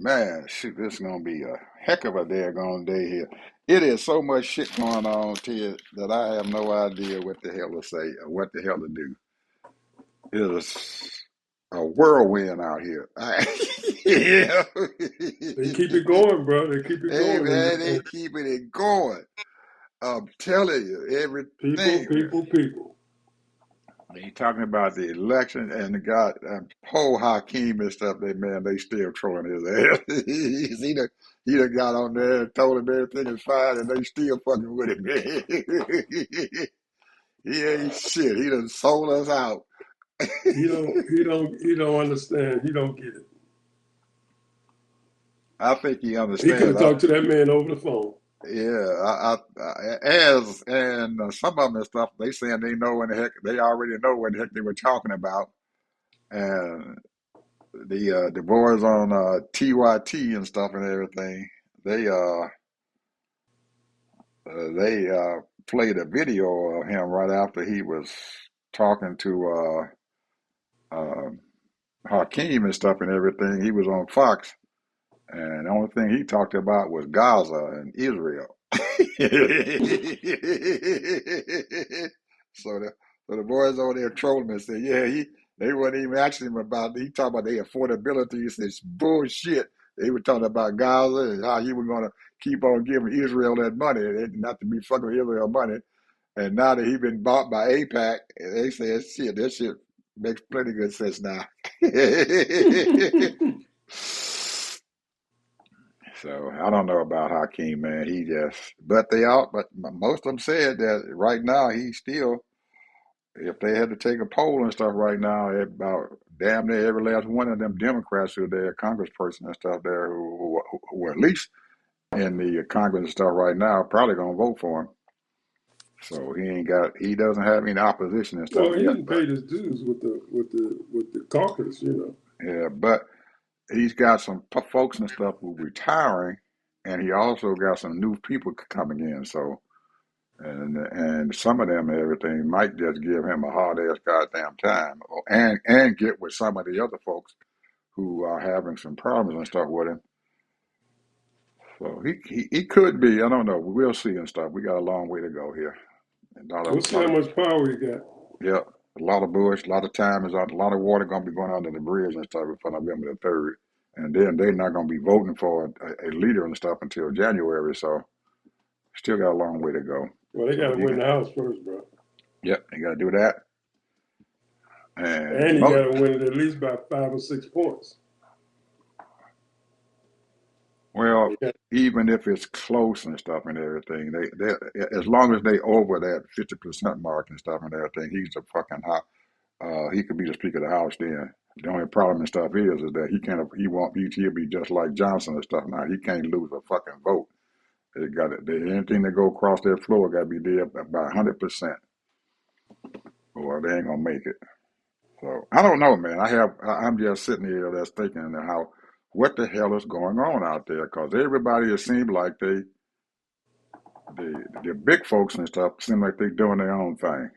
Man, shoot, this is gonna be a heck of a daggone day here. It is so much shit going on, Ted, that I have no idea what the hell to say or what the hell to do. It is a whirlwind out here. Yeah. They keep it going, bro. They keep it Hey going, man, they and keeping it going. I'm telling you, people, everything. people, people. He talking about the election and the guy, Poe Hakeem and stuff. They man, they still trolling his ass. He done got on there and told him everything is fine, and they still fucking with him. He ain't shit. He done sold us out. He don't understand. He don't get it. I think he He could understands. have talked to that man over the phone. Yeah, as and some of them and stuff. They saying they know when the heck they already know what the heck they were talking about, and the boys on TYT and stuff and everything. They uh they played a video of him right after he was talking to uh Hakeem and stuff and everything. He was on Fox, and the only thing he talked about was Gaza and Israel. So the boys over there trolling and said, yeah, they weren't even asking him about. He talked about their affordability. He said it's bullshit. They were talking about Gaza and how he was going to keep on giving Israel that money, and not to be fucking with Israel money. And now that he been bought by APAC, they said, shit, that shit makes plenty good sense now. So I don't know about Hakeem, man. He just, but they out, but most of them said that right now he's still, if they had to take a poll and stuff right now, about damn near every last one of them Democrats who are there, congressperson and stuff there, who are at least in the Congress and stuff right now, probably gonna vote for him. So he doesn't have any opposition and stuff Well, he yet, didn't but pay his dues with the caucus, you know. yeah, but he's got some folks and stuff who retiring, and he also got some new people coming in. So and some of them and everything might just give him a hard ass goddamn time, and get with some of the other folks who are having some problems and stuff with him. So he could be. I don't know. We'll see and stuff. We got a long way to go here. And We'll see lot how of much power he got. yeah, a lot of bush, a lot of time is out, a lot of water gonna be going under the bridge and stuff for November the 3rd. And then they're not gonna be voting for a leader and stuff until January. So still got a long way to go. Well, they got So to he win can, the House first, bro. yep, you got to do that. And And he got to win it at least by 5 or 6 points. well, They got, even if it's close and stuff and everything, they as long as they over that 50% mark and stuff and everything, he's a fucking hot. He could be the Speaker of the House then. The only problem and stuff is that he can't. He won't. He'll be just like Johnson and stuff. Now he can't lose a fucking vote. They got it. Anything that go across their floor got to be there by 100%, or they ain't gonna make it. So I don't know, man. I'm just sitting here that's thinking how what the hell is going on out there? Because everybody it seems like the big folks and stuff seem like they doing their own thing.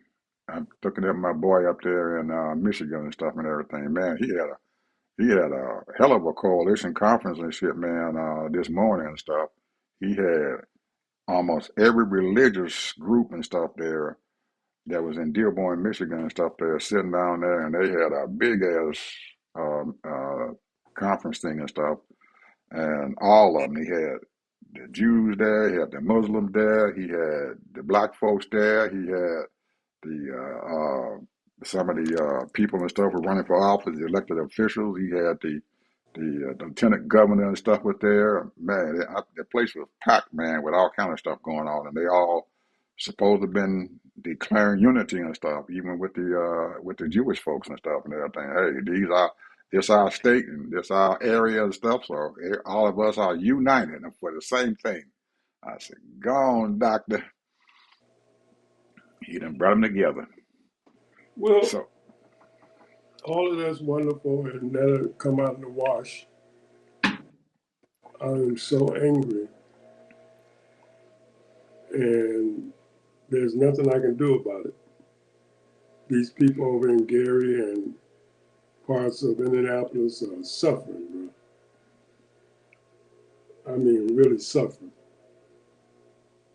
I'm looking at my boy up there in Michigan and stuff and everything. Man, he had a hell of a coalition conference and shit, man. This morning and stuff. He had almost every religious group and stuff there that was in Dearborn, Michigan and stuff there sitting down there, and they had a big ass conference thing and stuff. And all of them, he had the Jews there, he had the Muslims there, he had the black folks there, he had some of the people and stuff were running for office, the elected officials. He had the lieutenant governor and stuff was there. Man, the place was packed, man, with all kind of stuff going on, and they all supposed to have been declaring unity and stuff, even with the Jewish folks and stuff and everything. Hey, this our state and this our area and stuff, so all of us are united for the same thing. I said, go on, doctor. He done brought them together. well, So all of that's wonderful, and that'll come out in the wash. I am so angry, and there's nothing I can do about it. These people over in Gary and parts of Indianapolis are suffering, bro. I mean, really suffering.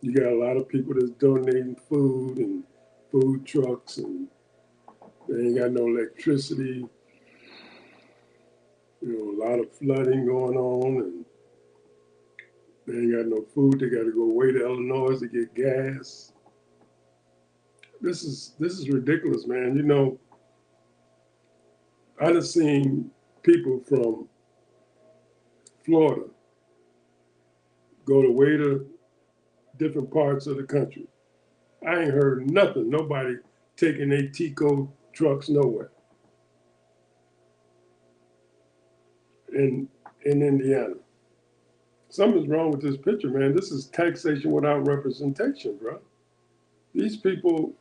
You got a lot of people that's donating food and food trucks, and they ain't got no electricity. A lot of flooding going on, and they ain't got no food. They got to go way to Illinois to get gas. This is ridiculous, man. I done seen people from Florida go to way to different parts of the country. I ain't heard nothing. Nobody taking their Tico trucks nowhere in Indiana. Something's wrong with this picture, man. This is taxation without representation, bro. These people,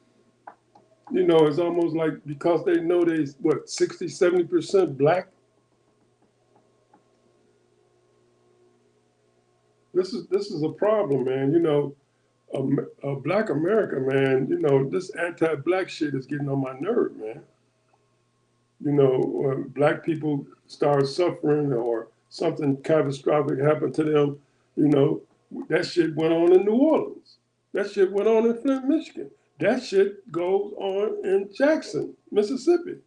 it's almost like because they know they, 60, 70% black. This is a problem, man. A black America, man, this anti-black shit is getting on my nerve, man. When black people start suffering or something catastrophic happened to them, you know, that shit went on in New Orleans. That shit went on in Flint, Michigan. That shit goes on in Jackson, Mississippi,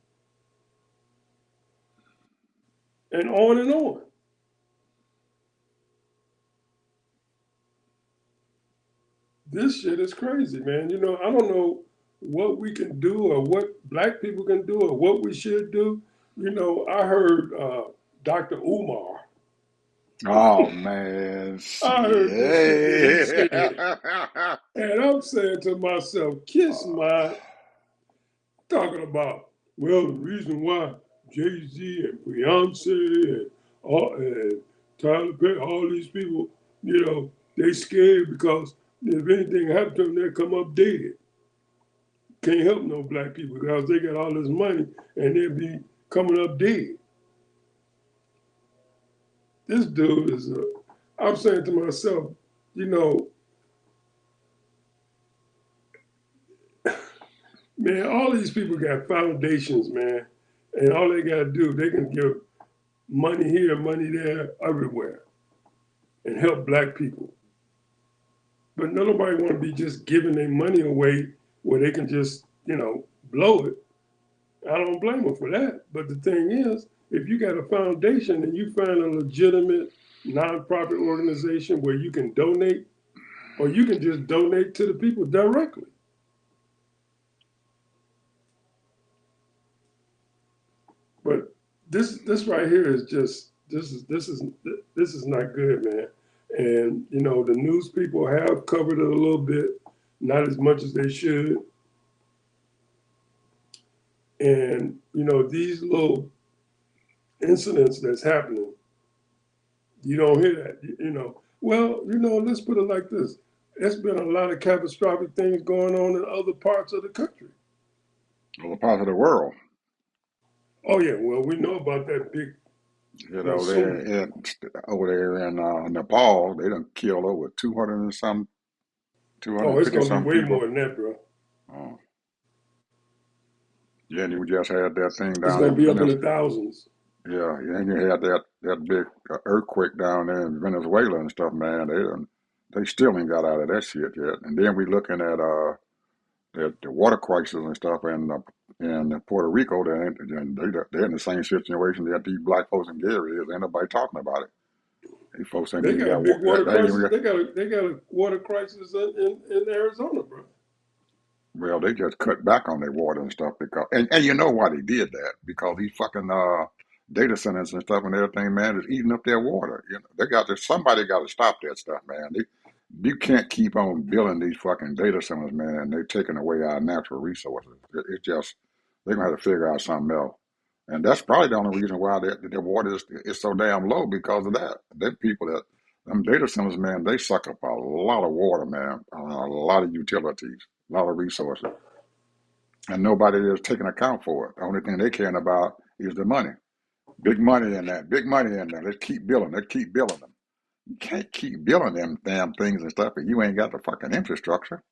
and on and on. This shit is crazy, man. I don't know what we can do or what black people can do or what we should do. I heard Dr. Umar. Oh man, I heard this shit that he shit. said. And I'm saying to myself, kiss my talking about, well, the reason why Jay-Z and Beyonce and Tyler Perry, all these people, they scared because if anything happened to them, they'll come up dead. Can't help no black people because they got all this money and they'll be coming up dead. This dude is, I'm saying to myself, man, all these people got foundations, man. And all they got to do, they can give money here, money there, everywhere, and help black people. But nobody want to be just giving their money away where they can just, blow it. I don't blame them for that. But the thing is, if you got a foundation and you find a legitimate nonprofit organization where you can donate, or you can just donate to the people directly. But this right here is just this is not good, man. And the news people have covered it a little bit, not as much as they should. And these little incidents that's happening, you don't hear that. Well, let's put it like this: there's been a lot of catastrophic things going on in other parts of the country. Other parts of the world. Oh yeah, well we know about that big They're monsoon. over there in Nepal, they done killed over 200 and some, Oh, it's 250 gonna be some way people. more than that, bro. Oh, yeah, and you just had that thing It's down gonna in be up in the Venezuela. thousands. Yeah, and you had that big earthquake down there in Venezuela and stuff, man. They still ain't got out of that shit yet. And then we looking at the water crisis and stuff in Puerto Rico. They're in the same situation that these black folks in Gary is. Ain't nobody talking about it. These folks ain't They even got a got big water they ain't even crisis. got. They got a water crisis in Arizona, bro. Well, they just cut back on their water and stuff and you know why they did that? Because these fucking data centers and stuff and everything, man, is eating up their water. Somebody got to stop that stuff, man. You can't keep on building these fucking data centers, man. They're taking away our natural resources. It's just they're gonna have to figure out something else. And that's probably the only reason why their water is so damn low because of that. Them people that them data centers, man, they suck up a lot of water, man, a lot of utilities, a lot of resources, and nobody is taking account for it. The only thing they caring about is the money, big money in that, big money in that. Let's keep building. Let's keep building them. You can't keep building them damn things and stuff if you ain't got the fucking infrastructure.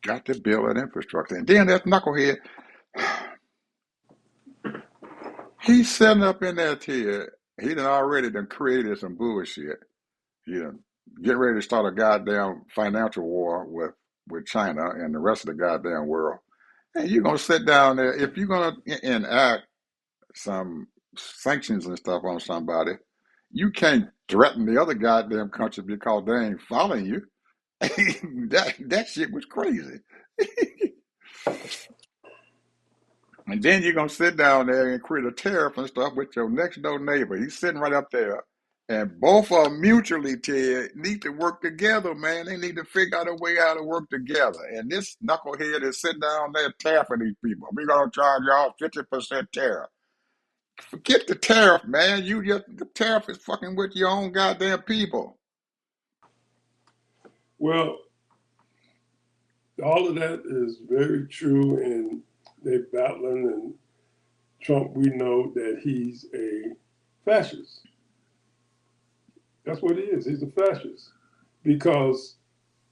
Got to build an infrastructure. And then that knucklehead, He's sitting up in that here. He done already done created some bullshit. He done get ready to start a goddamn financial war with China and the rest of the goddamn world. And you're gonna sit down there if you're gonna enact some sanctions and stuff on somebody. You can't threaten the other goddamn country because they ain't following you. That shit was crazy. And then you're gonna sit down there and create a tariff and stuff with your next door neighbor. He's sitting right up there. And both of them mutually, Ted, need to work together, man. They need to figure out a way how to work together. And this knucklehead is sitting down there tariffing these people. We're gonna charge y'all 50% tariff. Forget the tariff, man. The tariff is fucking with your own goddamn people. Well, all of that is very true, and they're battling. And Trump, we know that he's a fascist. That's what he is. He's a fascist because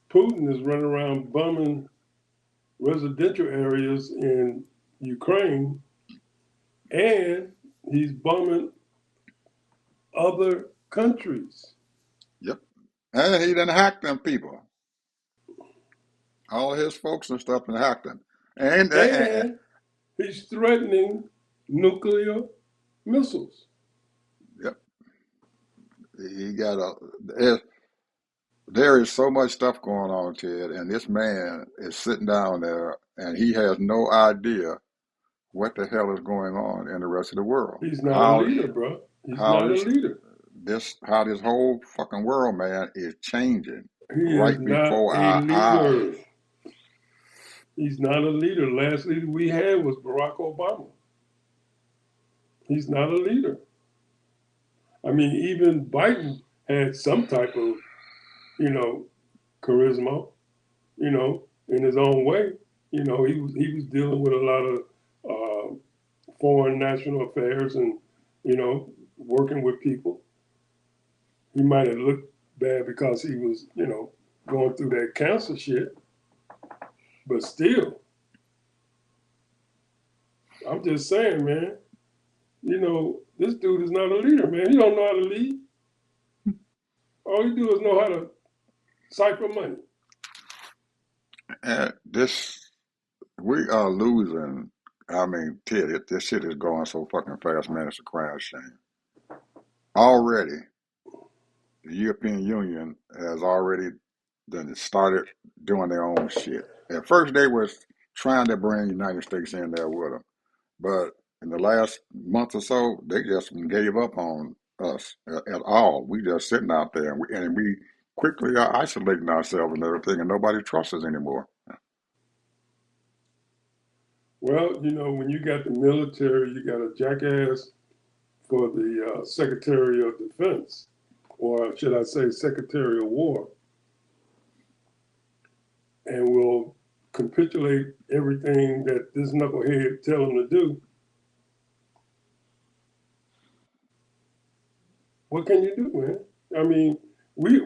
Putin is running around bombing residential areas in Ukraine, and he's bombing other countries. Yep. And he done hacked them people. All his folks and stuff and hacked them. And And he's threatening nuclear missiles. yep, he got there is so much stuff going on, Ted, and this man is sitting down there and he has no idea what the hell is going on in the rest of the world. He's not a leader, bro. He's How not a leader. how this whole fucking world, man, is changing He is right not before a our eyes. leader. He's not a leader. The last leader we had was Barack Obama. He's not a leader. I mean, even Biden had some type of, charisma, in his own way. He was dealing with a lot of foreign national affairs and, working with people. He might have looked bad because he was, going through that cancer shit. But still, I'm just saying, man, this dude is not a leader, man. He don't know how to lead. All he do is know how to cipher money. And we are losing. I mean, Ted, this shit is going so fucking fast, man. It's a crying shame. Already, the European Union has already done started doing their own shit. At first, they was trying to bring the United States in there with them, but in the last month or so, they just gave up on us at all. We just sitting out there, and we quickly are isolating ourselves and everything, and nobody trusts us anymore. Well, when you got the military, you got a jackass for the Secretary of Defense, or should I say Secretary of War, and will capitulate everything that this knucklehead tell him to do. What can you do, man? I mean, we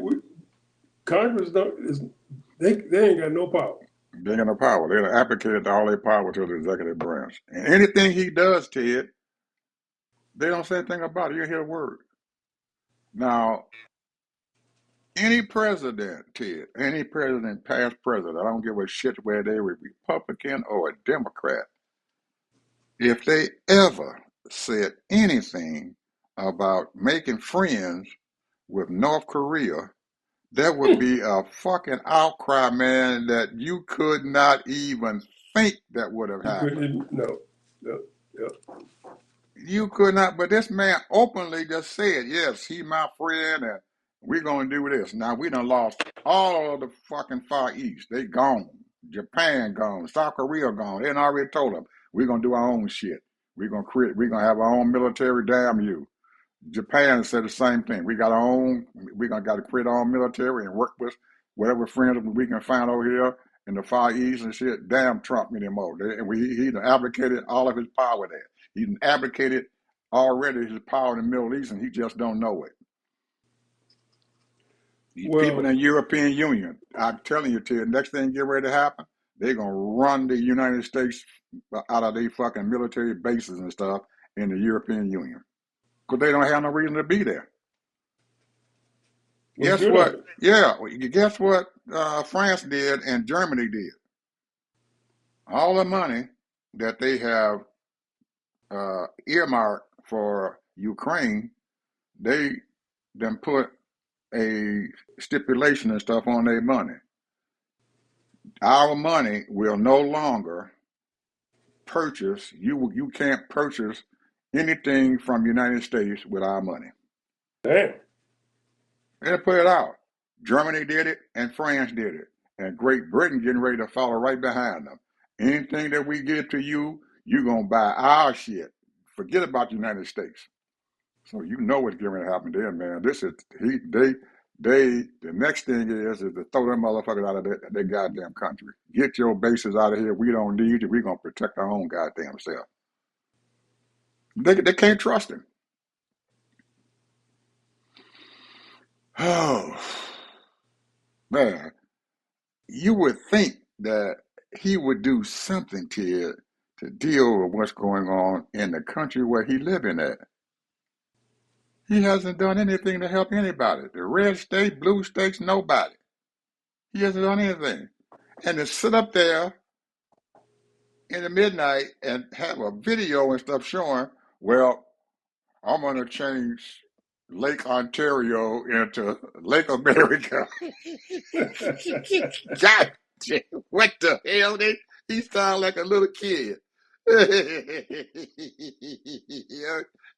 Congress they ain't got no power. They ain't got no power. They done abdicated all their power to the executive branch. And anything he does, Ted, they don't say anything about it. You hear a word. Now, any president, Ted, any president, past president, I don't give a shit whether they were Republican or a Democrat, if they ever said anything about making friends with North Korea, there would be a fucking outcry, man, that you could not even think that would have You couldn't happened. even, no, no, no. You could not, but this man openly just said, yes, he my friend, and we're going to do this. Now, we done lost all of the fucking Far East. They gone. Japan gone. South Korea gone. They done already told them, we're going to do our own shit. We're going to have our own military, damn you. Japan said the same thing. We got our own, we got to create our own military and work with whatever friends we can find over here in the Far East and shit. Damn Trump anymore. And he abdicated all of his power there. He abdicated already his power in the Middle East, and he just don't know it. These people in Well, the European Union, I'm telling you, the next thing get ready to happen, they're gonna run the United States out of their fucking military bases and stuff, in the European Union because they don't have no reason to be there. What's Guess good of what? it? Yeah, guess what France did and Germany did? All the money that they have earmarked for Ukraine, they then put a stipulation and stuff on their money. Our money will no longer purchase, you can't purchase anything from the United States with our money. Damn. They put it out. Germany did it and France did it. And Great Britain getting ready to follow right behind them. Anything that we give to you, you're going to buy our shit. Forget about the United States. So you know what's going to happen there, man. This is, the next thing is to throw them motherfuckers out of their goddamn country. Get your bases out of here. We don't need you. We're going to protect our own goddamn self. They can't trust him. Oh, man. You would think that he would do something to deal with what's going on in the country where he living at. He hasn't done anything to help anybody. The red state, blue states, nobody. He hasn't done anything. And to sit up there in the midnight and have a video and stuff showing, well, I'm going to change Lake Ontario into Lake America. God damn, what the hell? He sound like a little kid.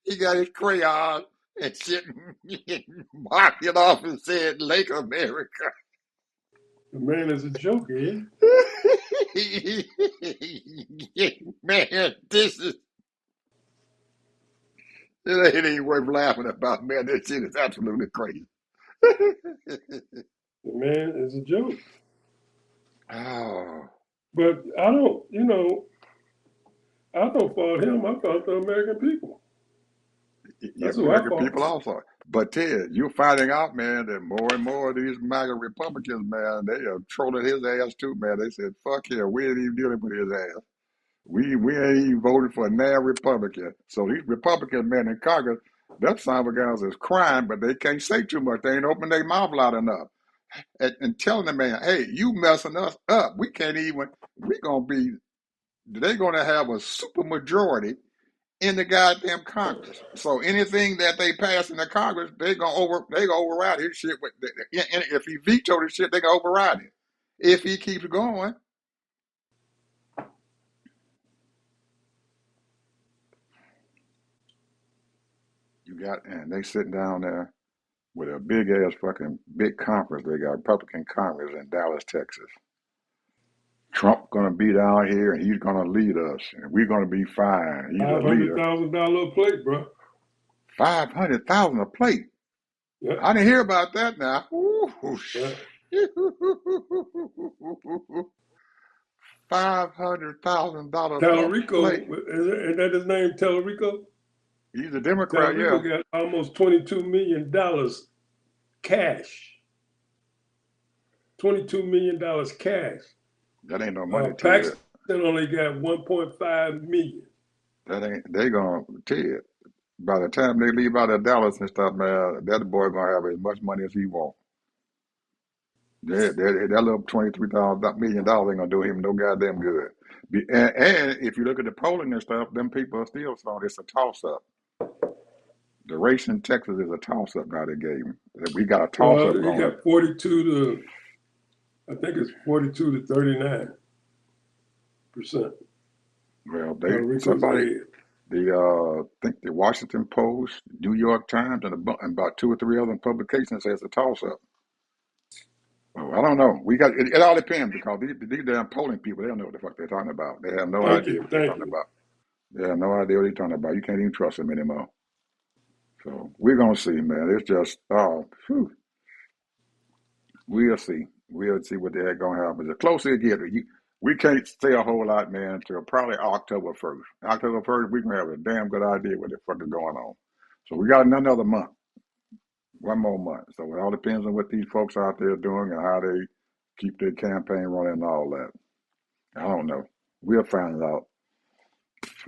He got his crayon and shit marked it off and said Lake America. The man is a joke, eh? Man, it ain't worth laughing about, man. That shit is absolutely crazy. The man is a joke. Oh, But I don't fault him. I fault the American people. yeah, That's who I American people fault. also. But Ted, you're finding out, man, that more and more of these MAGA Republicans, man, they are trolling his ass too, man. They said, fuck him, we ain't even dealing with his ass. We ain't even voted for a damn Republican. So these Republican men in Congress, them son of a guns is crying, but they can't say too much. They ain't open their mouth loud enough. And telling the man, hey, you messing us up. We can't even, they're going to have a super majority in the goddamn Congress. So anything that they pass in the Congress, they gonna override his shit. If he vetoed his shit, they gonna override it. If he keeps going, and they sitting down there with a big ass fucking big conference. They got Republican Congress in Dallas, Texas. Trump gonna be down here and he's gonna lead us, and we're gonna be fine. He's a leader. $500,000 a plate, bro. 500,000 a plate. Yeah. I didn't hear about that now. Yeah. $500,000 a Tallarico, plate. is that his name, Tallarico? He's a Democrat, Tallarico yeah. got almost $22 million cash. $22 million cash. That ain't no money to it. Paxton only got 1.5 million. They gonna tell you. By the time they leave out of Dallas and stuff, man, that boy gonna have as much money as he want. That little $23,000 ain't gonna do him no goddamn good. And if you look at the polling and stuff, them people are still saying it's a toss up. The race in Texas is a toss up now. They gave him. We got a toss Well, up he going. got 42 to, I think it's 42 to 39%. Well, Tallarico's ahead. I think the Washington Post, New York Times, and about two or three other publications says it's a toss up. Well, I don't know. It all depends because these damn polling people, they don't know what the fuck they're talking about. They have no Thank idea you. what they're Thank talking you. about. They have no idea what they're talking about. You can't even trust them anymore. So we're gonna see, man. It's just we'll see. We'll see what the heck gonna happen. The closer it gets, we can't say a whole lot, man, until probably October 1st. October 1st, we're gonna have a damn good idea what the fuck is going on. So we got another month, one more month. So it all depends on what these folks out there doing and how they keep their campaign running and all that. I don't know. We'll find out.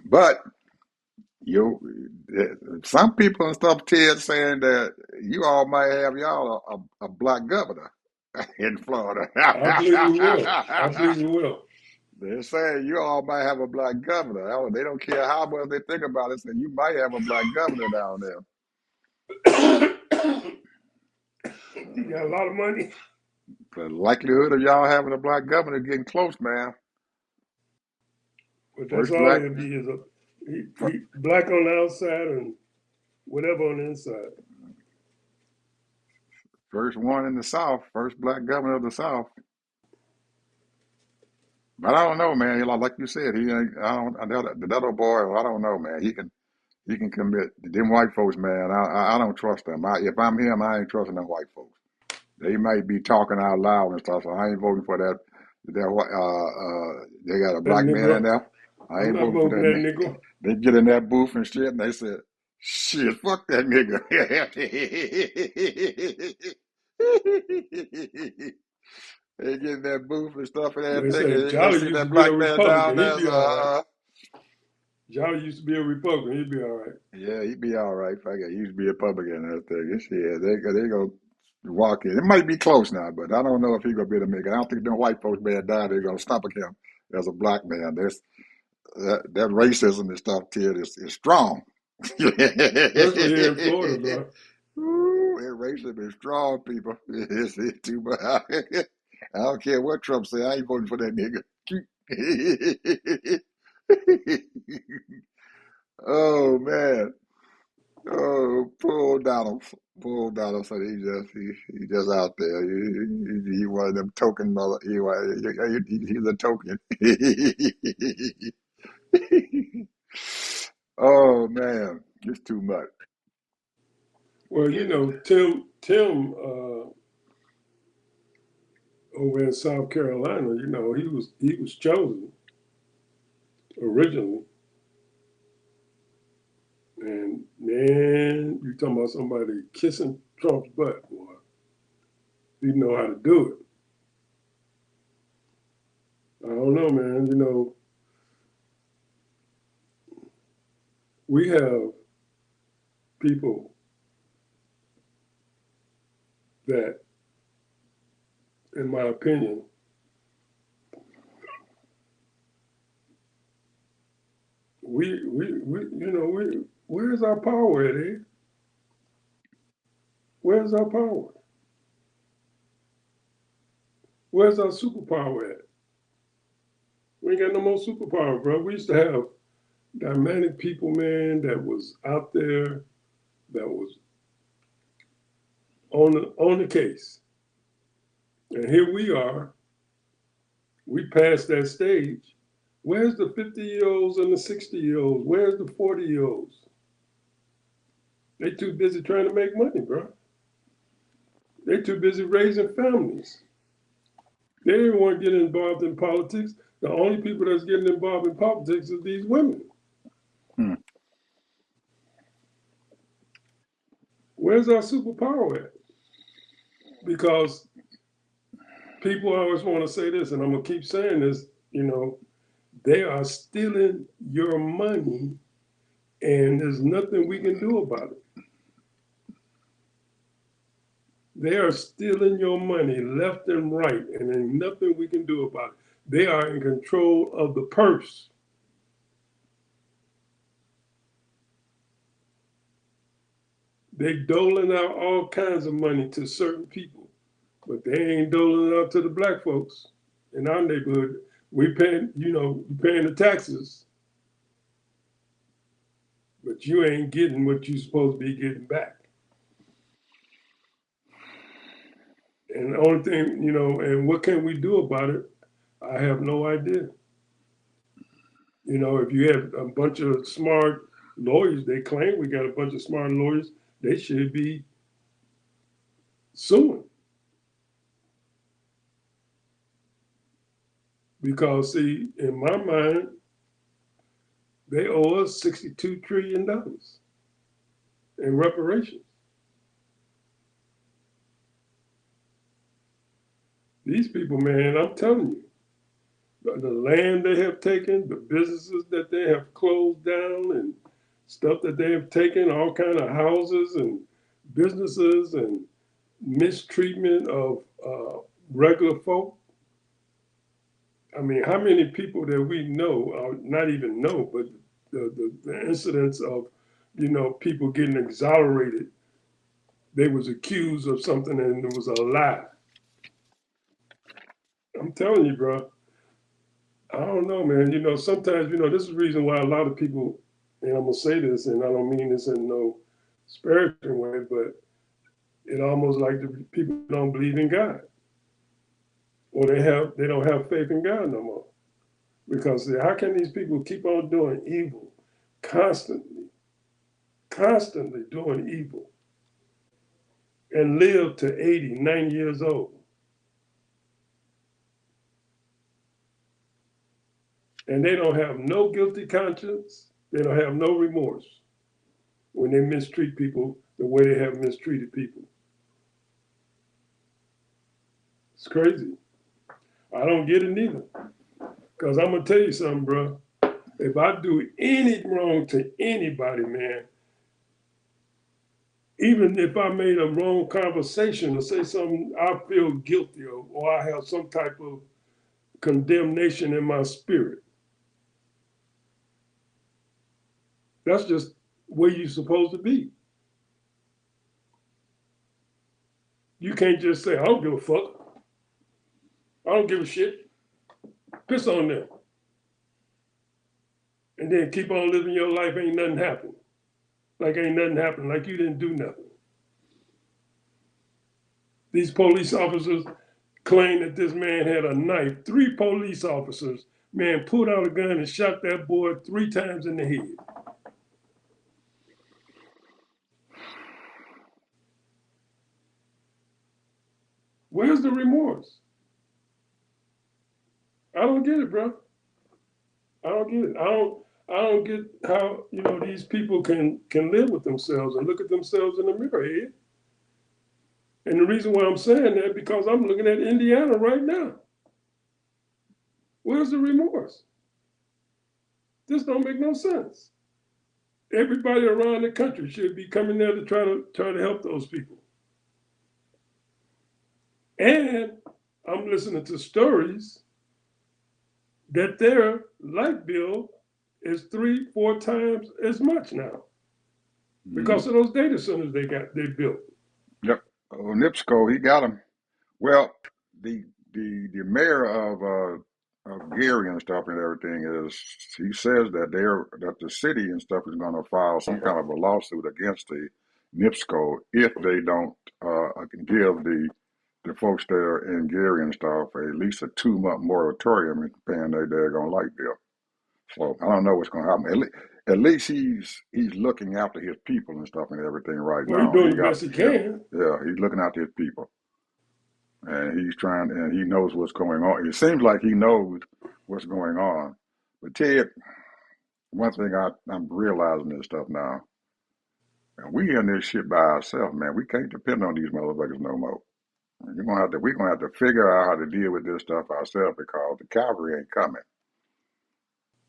But You, some people and stuff, Ted, saying that you all might have y'all a black governor in Florida. I believe we will. I believe we will. They're saying you all might have a black governor. Oh, they don't care how much they think about it. Saying you might have a black governor down there. You got a lot of money. The likelihood of y'all having a black governor getting close, man. But that's First all black, he'll be is he black on the outside and whatever on the inside. first one in the South, first black governor of the South. But I don't know, man. Like you said, he ain't. I don't. That other boy. I don't know, man. He can commit. Them white folks, man. I don't trust them. If I'm him, I ain't trusting them white folks. They might be talking out loud and stuff. So I ain't voting for that. They got a That black man in Negro. there. I I'm ain't not voting for voting for that that nigga. Negro. They get in that booth and shit, and they said, "Shit, fuck that nigga." They get in that booth and stuff and They everything, say and they Jolly see used to that be a black man down Republican. He'd there. be all right. Jolly used to be a Republican. He'd be all right. Yeah, he'd be all right. Fuck it. He used to be a Republican and everything. Yeah, they gonna walk in. It might be close now, but I don't know if he's gonna be able to make it. I don't think no white folks man down there gonna stop him as a black man. That racism and stuff, Ted, is strong. Ooh, Especially here in Florida, bro. that racism is strong, people. It's too much. I don't care what Trump say. I ain't voting for that nigga. Oh man. Oh, poor Donald. Poor Donald said he just out there. He one of them token mother. He's a token. Oh man, it's too much. Well, you Getting know, Tim over in South Carolina, you know, he was chosen originally, and man, you talking about somebody kissing Trump's butt, boy. He know how to do it. I don't know, man. You know, we have people that, in my opinion, we you know where's our power at, eh? Where's our power? Where's our superpower at? We ain't got no more superpower, bro. We used to have dynamic people, man, that was out there, that was on the case. And here we are. We passed that stage. Where's the 50-year-olds and the 60-year-olds? Where's the 40-year-olds? They too busy trying to make money, bro. They too busy raising families. They didn't want to get involved in politics. The only people that's getting involved in politics is these women. Hmm. Where's our superpower at? Because people always want to say this, and I'm gonna keep saying this. You know, they are stealing your money, and there's nothing we can do about it. They are stealing your money left and right, and there's nothing we can do about it. They are in control of the purse. They doling out all kinds of money to certain people, but they ain't doling it out to the black folks in our neighborhood. We paying, you know, you paying the taxes, but you ain't getting what you supposed to be getting back. And the only thing, you know, and what can we do about it? I have no idea. You know, if you have a bunch of smart lawyers, they claim we got a bunch of smart lawyers, they should be suing. Because, see, in my mind, they owe us $62 trillion in reparations. These people, man, I'm telling you, the land they have taken, the businesses that they have closed down, and stuff that they've taken, all kind of houses and businesses and mistreatment of regular folk. I mean, how many people that we know, or not even know, but the incidents of, people getting exonerated. They was accused of something and it was a lie. I'm telling you, bro. I don't know, man. Sometimes, this is the reason why a lot of people, and I'm gonna say this, and I don't mean this in no spiritual way, but it almost like the people don't believe in God, or they don't have faith in God no more. Because how can these people keep on doing evil, constantly, constantly doing evil, and live to 80, 90 years old? And they don't have no guilty conscience. They don't have no remorse when they mistreat people the way they have mistreated people. It's crazy. I don't get it neither. Because I'm going to tell you something, bro. If I do any wrong to anybody, man, even if I made a wrong conversation or say something I feel guilty of, or I have some type of condemnation in my spirit, that's just where you're supposed to be. You can't just say, I don't give a fuck. I don't give a shit. Piss on them. And then keep on living your life, ain't nothing happened. Like ain't nothing happened, like you didn't do nothing. These police officers claim that this man had a knife. 3 police officers, man, pulled out a gun and shot that boy 3 times in the head. Where's the remorse? I don't get it, bro. I don't get it. I don't get how these people can live with themselves and look at themselves in the mirror here. And the reason why I'm saying that because I'm looking at Indiana right now. Where's the remorse? This don't make no sense. Everybody around the country should be coming there to try to help those people. And I'm listening to stories that their light bill is 3, 4 times as much now because of those data centers they built. Yep. Nipsco, he got him. Well, the mayor of Gary and stuff and everything is he says that the city and stuff is going to file some kind of a lawsuit against the Nipsco if they don't give the folks there in Gary and stuff at least a 2-month moratorium in paying their daggone light bill. So I don't know what's going to happen. At least he's looking after his people and stuff and everything right Well, he's now. doing the best he can. Yeah, he's looking after his people. And he's trying, and he knows what's going on. It seems like he knows what's going on. But Ted, one thing I'm realizing this stuff now, and we in this shit by ourselves, man. We can't depend on these motherfuckers no more. We're gonna have to figure out how to deal with this stuff ourselves because the cavalry ain't coming.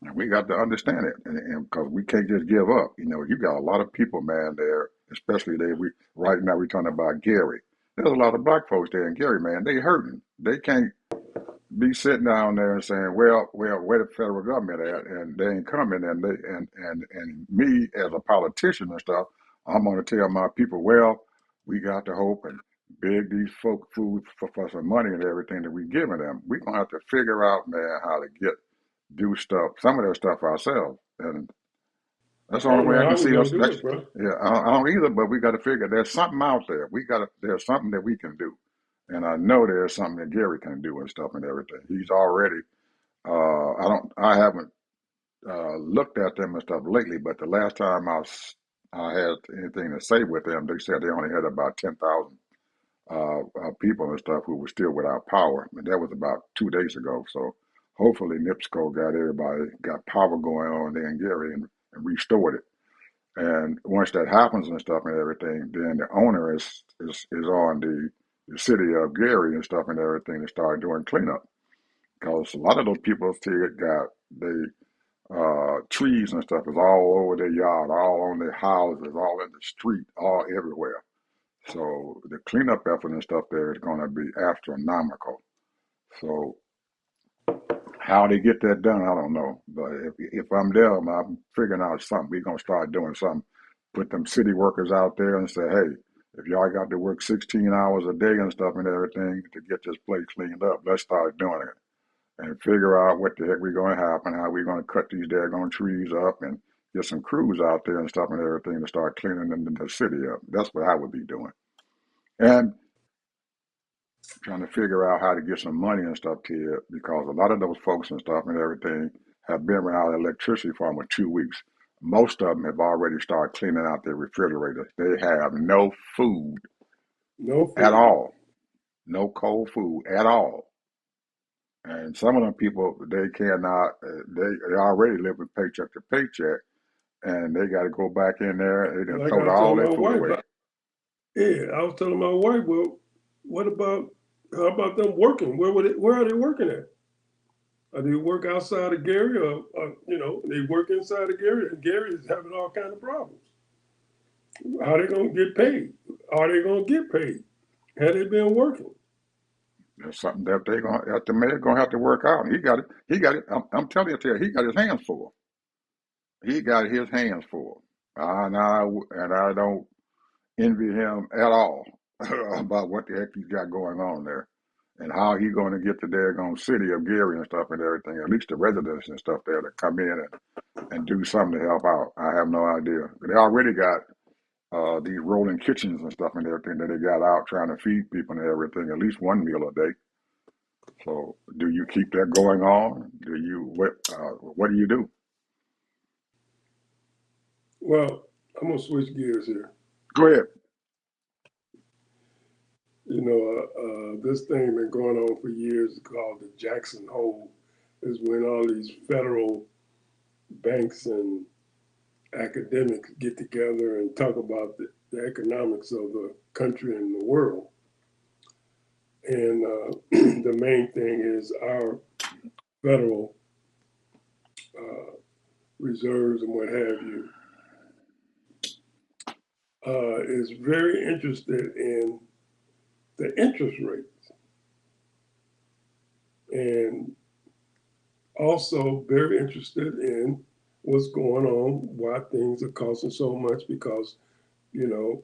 And we got to understand it, and because we can't just give up. You got a lot of people, man, there, especially right now we're talking about Gary. There's a lot of black folks there in Gary, man. They hurting. They can't be sitting down there and saying, well, where the federal government at, and they ain't coming, and me as a politician and stuff, I'm gonna tell my people, well, we got to hope and beg these folk food for some money and everything that we giving them. We're gonna have to figure out, man, how to do stuff, some of that stuff ourselves, and that's the I only don't way know I can how we're see gonna us. do it, bro. Yeah, I don't either, but we got to figure there's something out there. There's something that we can do. And I know there's something that Gary can do and stuff and everything. He's already, I haven't looked at them and stuff lately, but the last time I had anything to say with them, they said they only had about 10,000 people and stuff who were still without power. And that was about 2 days ago. So hopefully NIPSCO got power going on there in Gary and restored it. And once that happens and stuff and everything, then the owner is on the city of Gary and stuff and everything to start doing cleanup. Because a lot of those people still got they trees and stuff is all over their yard, all on their houses, all in the street, all everywhere. So the cleanup effort and stuff there is going to be astronomical. So how they get that done, I don't know. But if I'm there, I'm figuring out something. We're going to start doing something. Put them city workers out there and say, hey, if y'all got to work 16 hours a day and stuff and everything to get this place cleaned up, let's start doing it and figure out what the heck we're going to happen, how we're going to cut these daggone trees up and get some crews out there and stuff and everything to start cleaning the city up. That's what I would be doing. And trying to figure out how to get some money and stuff to it because a lot of those folks and stuff and everything have been without electricity for almost 2 weeks. Most of them have already started cleaning out their refrigerators. They have no food No at food. all, no cold food at all. And some of them people, they cannot, they already live with paycheck to paycheck and they got to go back in there. They done Like I throw was all telling their my food wife, away. yeah, I was telling my wife, well, what about how about them working? Where are they working at? Are they work outside of Gary, or they work inside of Gary, and Gary is having all kind of problems. How are they gonna get paid? Are they gonna get paid? Have they been working? That's something that they gonna that the mayor gonna have to work out. And he got it. He got it. I'm telling you, he got his hands full. He got his hands full. And I don't envy him at all about what the heck he's got going on there. And how he going to get the daggone city of Gary and stuff and everything, at least the residents and stuff there to come in and do something to help out. I have no idea. They already got these rolling kitchens and stuff and everything that they got out trying to feed people and everything, at least one meal a day. So do you keep that going on? What do you do? Well, I'm gonna switch gears here. Go ahead. This thing been going on for years called the Jackson Hole. Is when all these federal banks and academics get together and talk about the economics of the country and the world. And the main thing is our federal uh, reserves and what have you is very interested in the interest rates and also very interested in what's going on, why things are costing so much because, you know,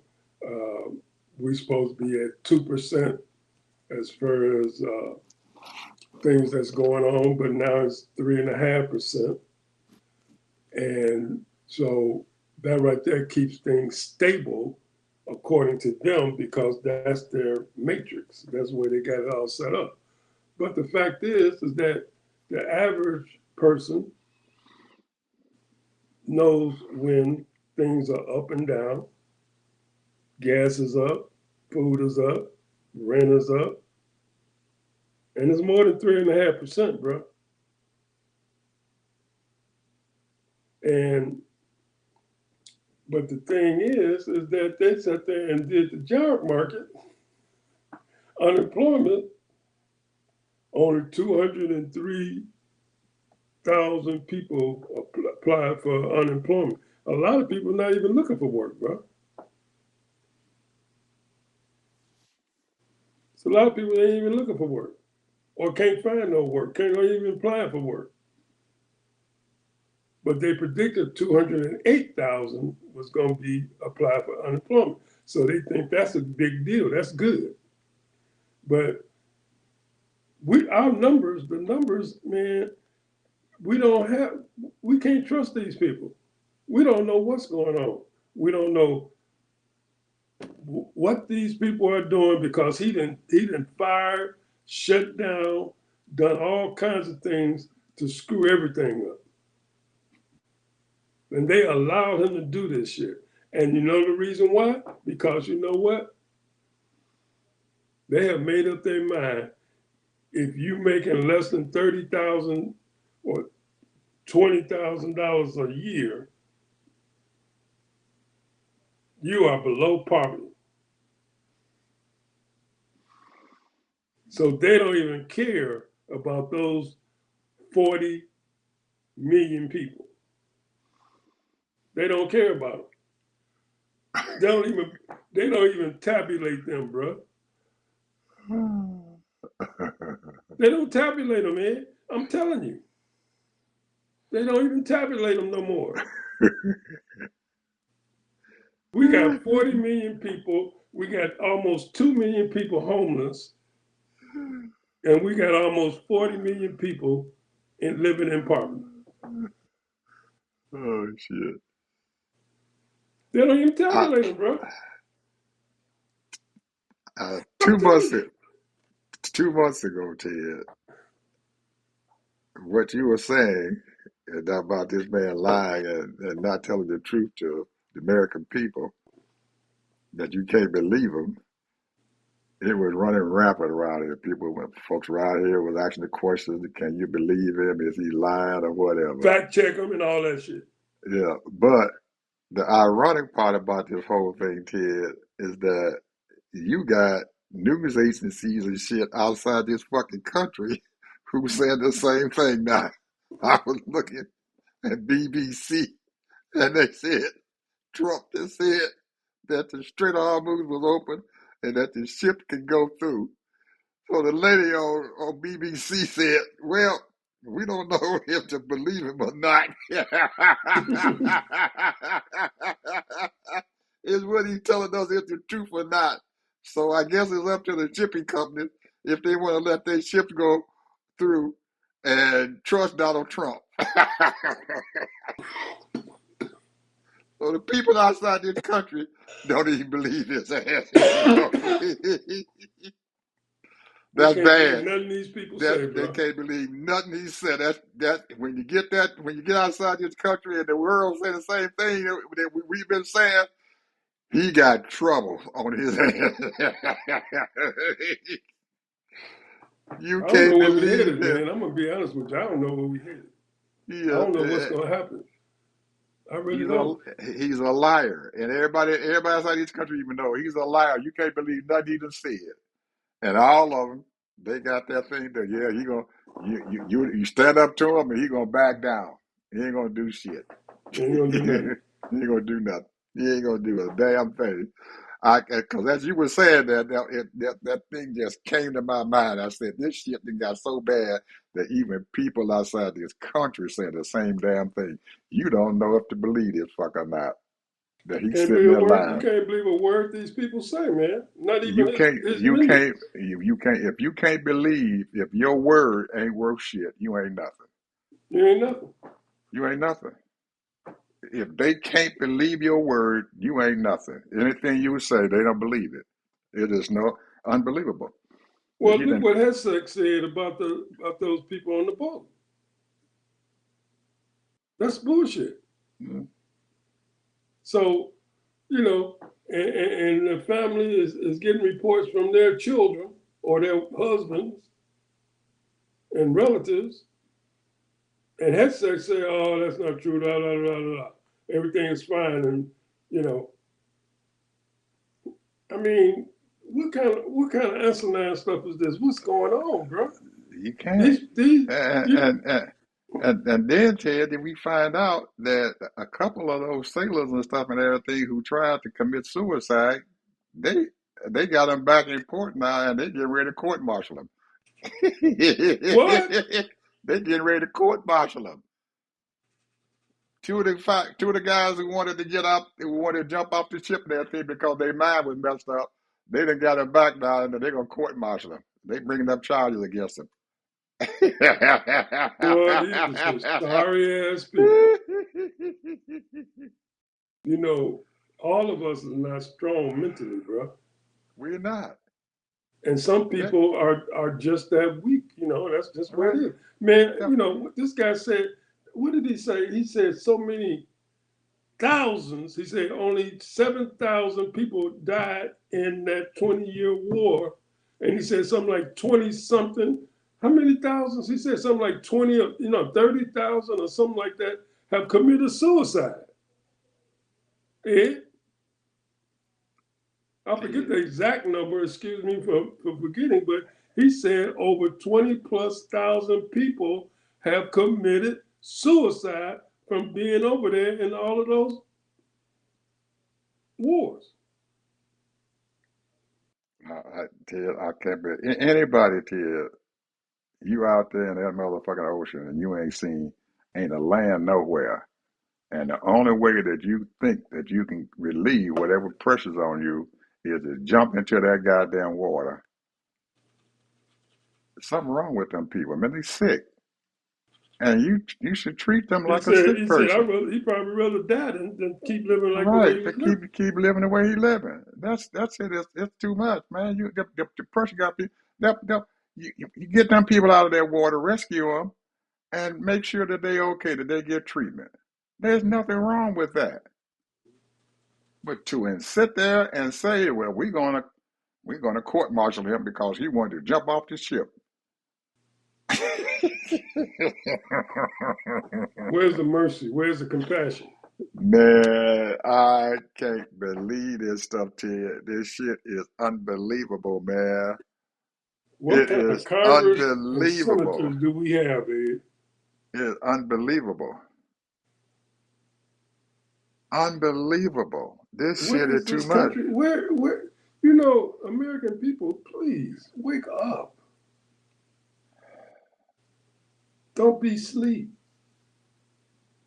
we're supposed to be at 2% as far as things that's going on, but now it's 3.5%. And so that right there keeps things stable according to them because that's their matrix. That's where they got it all set up. But the fact is that the average person knows when things are up and down. Gas is up, food is up, rent is up, and it's more than 3.5%, bro. And but the thing is that they sat there and did the job market. Unemployment only 203,000 people applied for unemployment. A lot of people not even looking for work, bro. So a lot of people ain't even looking for work or can't find no work, can't even apply for work. But they predicted 208,000 was going to be applied for unemployment. So they think that's a big deal. That's good. But the numbers, man, we don't have, we can't trust these people. We don't know what's going on. We don't know what these people are doing because he didn't fire, shut down, done all kinds of things to screw everything up. And they allowed him to do this shit. And you know the reason why? Because you know what? They have made up their mind. If you making less than 30,000 or $20,000 a year, you are below poverty. So they don't even care about those 40 million people. They don't care about them. They don't even tabulate them, bro. They don't tabulate them, man. I'm telling you. They don't even tabulate them no more. We got 40 million people. We got almost 2 million people homeless. And we got almost 40 million people living in poverty. Oh shit! They don't even tabulate them, bro. 2 months You. 2 months ago, Ted, what you were saying about this man lying and not telling the truth to the American people, that you can't believe him. It was running rampant around here. Folks around here was asking the questions: can you believe him? Is he lying or whatever? Fact check them and all that shit. Yeah, but the ironic part about this whole thing, Ted, is that you got news agencies and shit outside this fucking country who said the same thing now. I was looking at BBC and they said Trump just said that the Strait of Hormuz was open and that the ship can go through. So the lady on BBC said, well, we don't know if to believe him or not. Is what he's telling us is the truth or not. So I guess it's up to the shipping companies if they want to let their ships go through and trust Donald Trump. So the people outside this country don't even believe his ass. That's bad. Nothing these people say, They bro. can't believe nothing he said. That when you get outside this country and the world say the same thing that we've been saying, he got trouble on his hands. You I don't know can't where we headed, believe this. man. I'm gonna be honest with you. I don't know where we headed. I Yeah, don't know what's gonna happen. I really don't. he's a liar, and everybody outside this country even know he's a liar. You can't believe nothing he done said, and all of them they got that thing that yeah he gonna you stand up to him and he gonna back down. He ain't gonna do shit. You ain't gonna He do nothing. ain't gonna do nothing. He ain't gonna do a damn thing. Because as you were saying that thing just came to my mind. I said this shit thing got so bad that even people outside this country saying the same damn thing. You don't know if to believe this fuck or not. That he's Can't sitting believe a there word. You lying. can't believe a word these people say, man. Not even his minions. You can't if you can't believe if your word ain't worth shit, you ain't nothing. You ain't nothing. You ain't nothing. If they can't believe your word, you ain't nothing. Anything you say, they don't believe it. It is no unbelievable. Well, You look didn't. what Hessex said about those people on the boat. That's bullshit. Mm, So, you know, and the family is getting reports from their children or their husbands and relatives, and Hessex say, "Oh, that's not true." Da da da da da. Everything is fine, and you know, I mean, what kind of asinine stuff is this? What's going on, bro? you can't. These And, you and, and, and then, Ted, did we find out that a couple of those sailors and stuff and everything who tried to commit suicide, they they got them back in port now and they get ready to court martial them. what? They getting ready to court martial them. Two of the guys who wanted to get up, who wanted to jump off the ship and everything because their mind was messed up, they done got them back now and they're gonna court martial them. They bringing up charges against them. Boy, these are some sorry ass people. You know, all of us are not strong mentally, bro. We're not. And some That people are just that weak. You know, that's just where it right. is. Man, That, you know, this guy said, what did he say? He said so many thousands. He said only 7,000 people died in that 20-year war. And he said something like 20 something. How many thousands? He said something like 20, 30,000 or something like that have committed suicide. Eh? I forget the Ted. exact number, excuse me for forgetting, but he said over 20 plus thousand people have committed suicide from being over there in all of those wars. Ted, I can't be anybody, Ted. You out there in that motherfucking ocean and you ain't a land nowhere. And the only way that you think that you can relieve whatever pressure's on you is to jump into that goddamn water. Something wrong with them people. I mean, they sick. And you should treat them He like a said, sick he said, person. he probably rather die than keep living like the way Right. he They was living. keep living the way he living. That's it. It's too much, man. The pressure got to be you get them people out of that water, rescue them, and make sure that they okay, that they get treatment. There's nothing wrong with that. But to and sit there and say, well, we're gonna court martial him because he wanted to jump off the ship. Where's the mercy? Where's the compassion? Man, I can't believe this stuff, Ted. This shit is unbelievable, man. What It kind of is Congress and unbelievable. senators do we have, Ed? It is unbelievable. Unbelievable. This Where shit is is too this much. country? Where, American people, please wake up. Don't be asleep.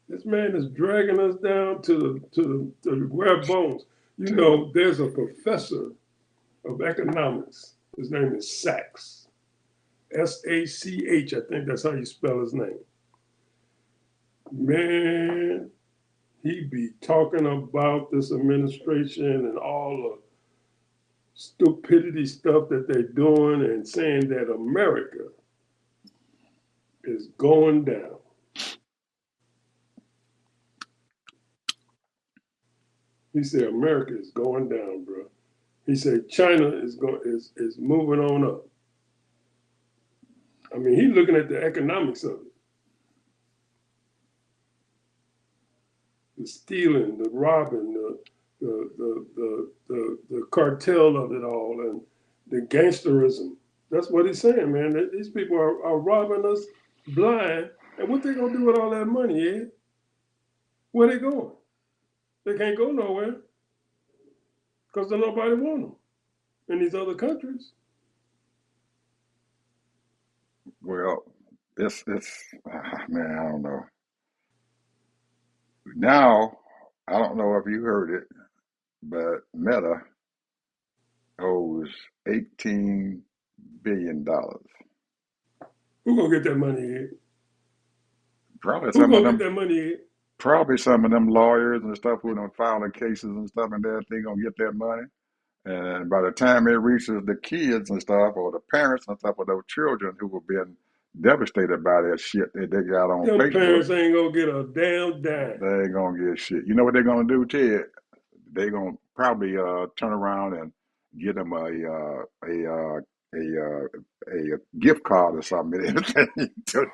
This man is dragging us down to the bare bones. There's a professor of economics. His name is Sachs. Sach. I think that's how you spell his name. Man, he be talking about this administration and all the stupidity stuff that they're doing and saying that America is going down. He said America is going down, bro. He said China is moving on up. I mean, he's looking at the economics of it, the stealing, the robbing, the cartel of it all, and the gangsterism. That's what he's saying, man. These people are robbing us blind. And what they gonna do with all that money, Ed? Where they going? They can't go nowhere because nobody want them in these other countries. Well, man, I don't know. Now, I don't know if you heard it, but Meta owes $18 billion. Who gonna get that money, Ed? Probably Who some of gonna get them, that money, Ed? probably some of them lawyers and stuff who don't file the cases and stuff, and they gonna get that money. And by the time it reaches the kids and stuff, or the parents and stuff of those children who have been devastated by that shit that they got on Them Facebook, parents ain't gonna get a damn dime. they ain't gonna get shit. You know what they're gonna do, Ted? They're gonna probably turn around and get them a gift card or something to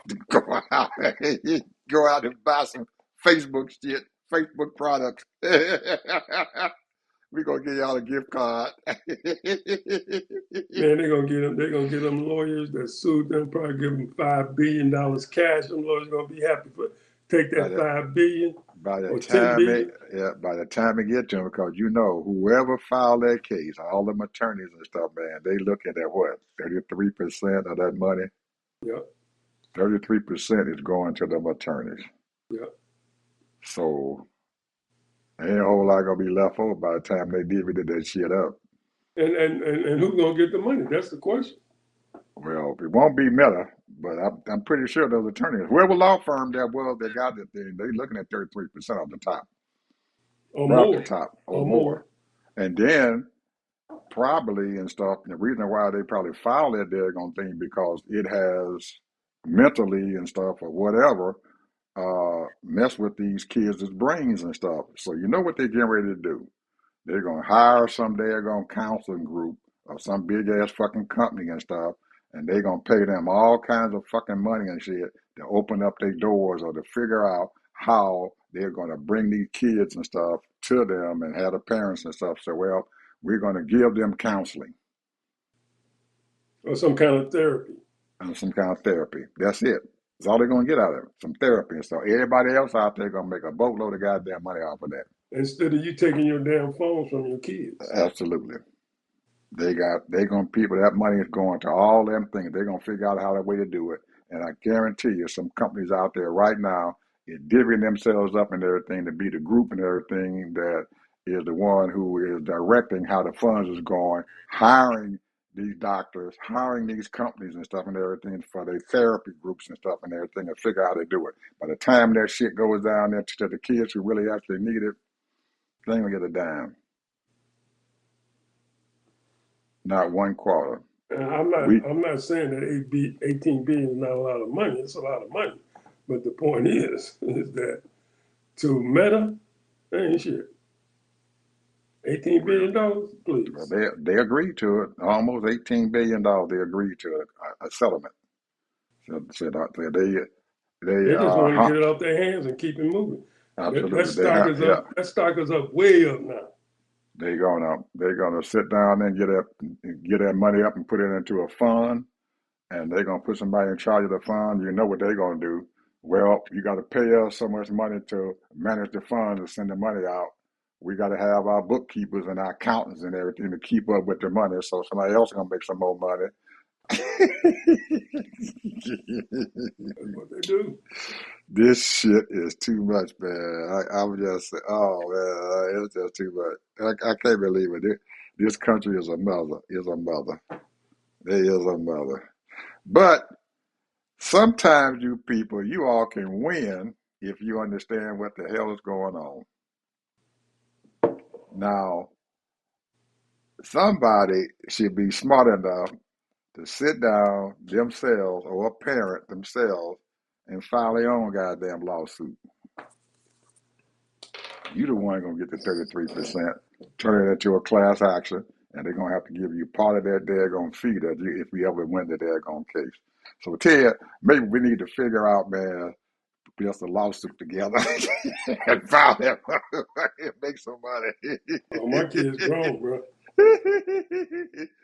go out and buy some Facebook shit, Facebook products. We're gonna give y'all a gift card. Man, they're gonna get them lawyers that sued them, probably give them $5 billion cash. Them lawyers gonna be happy for take by that the 5 billion by the or 10 time it billion. yeah, by the time it get to them, because whoever filed that case, all them attorneys and stuff, man, they looking at what 33% of that money. Yeah, 33% is going to them attorneys. yeah. So ain't a whole lot gonna be left over by the time they divvied that shit up. And who's gonna get the money? That's the question. Well, it won't be Meta, but I'm pretty sure those attorneys, whoever law firm that was that got it, they looking at 33% off the top, Or right off the more. top, or Or more. more. And then probably and stuff. The reason why they probably filed that daggone thing because it has mentally and stuff or whatever mess with these kids' brains and stuff. So you know what they're getting ready to do? They're gonna hire some daggone counseling group or some big ass fucking company and stuff, and they're gonna pay them all kinds of fucking money and shit to open up their doors or to figure out how they're gonna bring these kids and stuff to them and have the parents and stuff say, well, we're gonna give them counseling Or some kind of therapy. and some kind of therapy. That's it. That's all they're gonna get out of it. Some therapy and stuff. Everybody else out there gonna make a boatload of goddamn money off of that. Instead of you taking your damn phones from your kids. Absolutely. They gonna people that money is going to all them things. They're gonna figure out how the way to do it. And I guarantee you some companies out there right now is divvying themselves up and everything to be the group and everything that is the one who is directing how the funds is going, hiring these doctors, hiring these companies and stuff and everything for their therapy groups and stuff and everything and figure out how to do it. By the time that shit goes down there to the kids who really actually need it, they ain't gonna get a dime. Not one quarter. And We I'm not saying that 18 billion is not a lot of money. It's a lot of money. But the point is that to Meta, that ain't shit. $18 billion, well, please. they agreed to it. Almost $18 billion. They agreed to a settlement. So they They just want to get it off their hands and keep it moving. That absolutely stock is yeah. up. That stock is up way up now. They're gonna sit down and get that money up and put it into a fund, and they're gonna put somebody in charge of the fund. You know what they're gonna do? Well, you got to pay us so much money to manage the fund and send the money out. We got to have our bookkeepers and our accountants and everything to keep up with the money, so somebody else is gonna make some more money. That's what they do. This shit is too much, man. I'm just, oh man, it's just too much. I can't believe it. This country is a mother. Is a mother. It is a mother. But sometimes you people, you all can win if you understand what the hell is going on. Now, somebody should be smart enough to sit down themselves or a parent themselves and file their own goddamn lawsuit. You the one gonna get the 33%, turn it into a class action, and they're gonna have to give you part of that daggone fee that if you ever win the daggone case. So Ted, maybe we need to figure out, man, put us a lawsuit together and file that and make some money. Oh, my kid's grown, bro.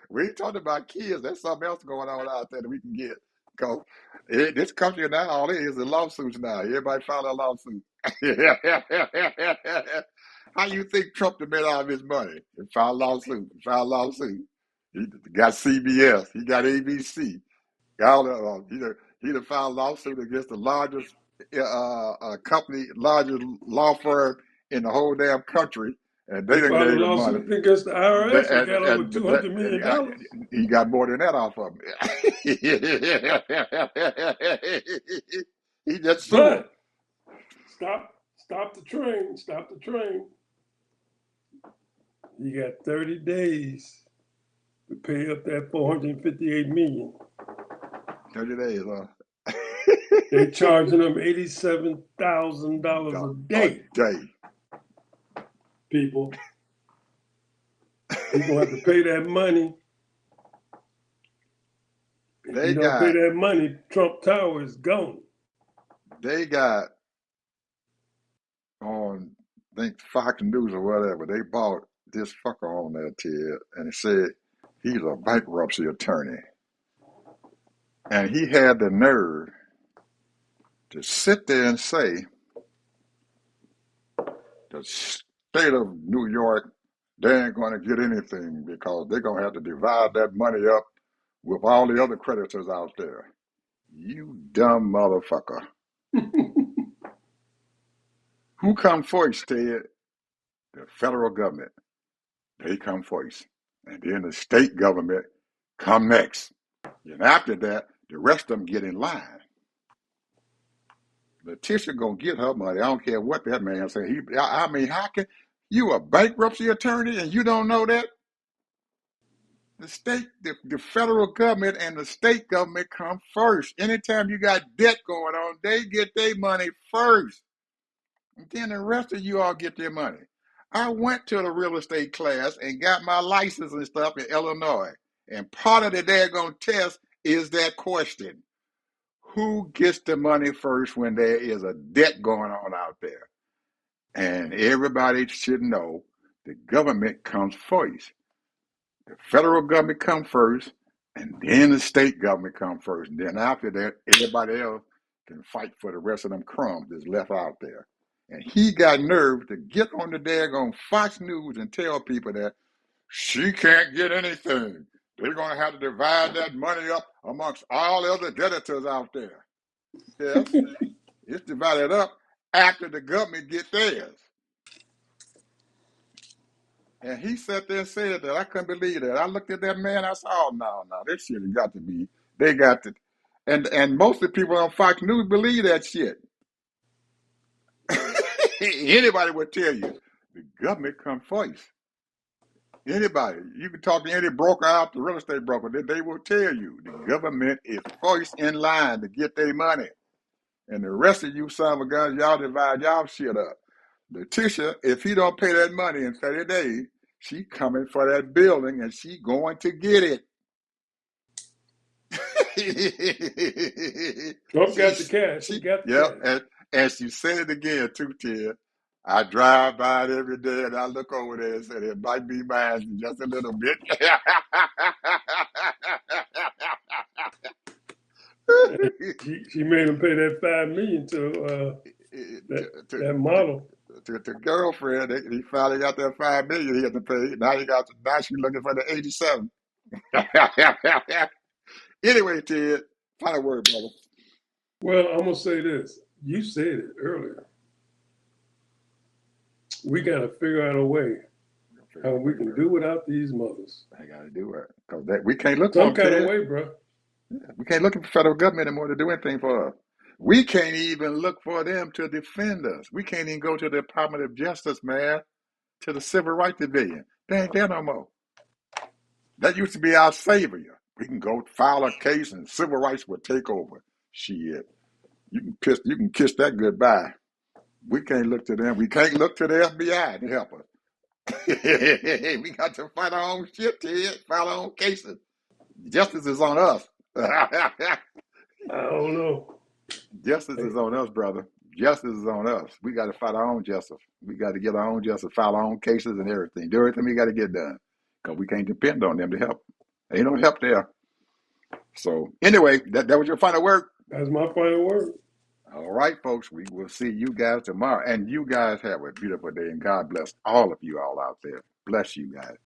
We ain't talking about kids. There's something else going on out there that we can get. Because this country now, all it is lawsuits now. Everybody filed a lawsuit. How you think Trump made out of his money? He filed a lawsuit. Filed a lawsuit. He got CBS. He got ABC. He done filed a lawsuit against the largest company, largest law firm in the whole damn country, and they He done filed a gave him money. lawsuit against the IRS and got over But $200 million. he got more than that off of him. He just sued him. But stop the train. Stop the train. You got 30 days to pay up that $458 million. 30 days, huh? They're charging them $87,000 a day. People gonna have to pay that money. If you don't pay that money, Trump Tower is gone. They got on, I think Fox News or whatever. They bought this fucker on there, Ted, and said he's a bankruptcy attorney, and he had the nerve to sit there and say the state of New York, they ain't going to get anything because they're going to have to divide that money up with all the other creditors out there. You dumb motherfucker. Who come first, Ted? The federal government. They come first. And then the state government come next. And after that, the rest of them get in line. Letitia gonna get her money. I don't care what that man say. I mean, how can you a bankruptcy attorney and you don't know that? The federal government and the state government come first. Anytime you got debt going on, they get their money first. And then the rest of you all get their money. I went to the real estate class and got my license and stuff in Illinois. And part of the daggone test is that question. Who gets the money first when there is a debt going on out there? And everybody should know the government comes first. The federal government comes first, and then the state government comes first. And then after that, everybody else can fight for the rest of them crumbs that's left out there. And he got nerve to get on the daggone Fox News and tell people that she can't get anything. They're going to have to divide that money up amongst all the other debtors out there. Yes, it's divided up after the government get theirs. And he sat there and said that. I couldn't believe that. I looked at that man. I said, "Oh no, no, this shit has got to be. They got to." And most of the people on Fox News believe that shit. Anybody would tell you the government come first. Anybody, you can talk to any broker out, the real estate broker, they will tell you the government is first in line to get their money, and the rest of you son of a guns, y'all divide y'all shit up. Letitia, if he don't pay that money in 30 days, she coming for that building and she going to get it. Trump got the cash. He got the cash. And she said it again too, Ted. I drive by it every day and I look over there and said it might be mine just a little bit. She made him pay that $5 million to that model. To girlfriend, he finally got that $5 million he had to pay. Now she's looking for the 87. Anyway, Ted, final word, brother. Well, I'm gonna say this. You said it earlier. We got to figure out a way how we can do without these mothers. I got to do it because we can't look some for kind of way, bro. We can't look at the federal government anymore to do anything for us. We can't even look for them to defend us. We can't even go to the Department of Justice, man, to the Civil Rights Division. They ain't there no more. That used to be our savior. We can go file a case and civil rights will take over. Shit. You can kiss that goodbye. We can't look to them. We can't look to the FBI to help us. We got to fight our own shit, Ted. File our own cases. Justice is on us. I don't know. Justice is on us, brother. Justice is on us. We got to fight our own justice. We got to get our own justice, file our own cases and everything. Do everything we got to get done because we can't depend on them to help. Ain't no help there. So anyway, that was your final word. That's my final word. All right, folks. We will see you guys tomorrow. And you guys have a beautiful day. And God bless all of you all out there. Bless you guys.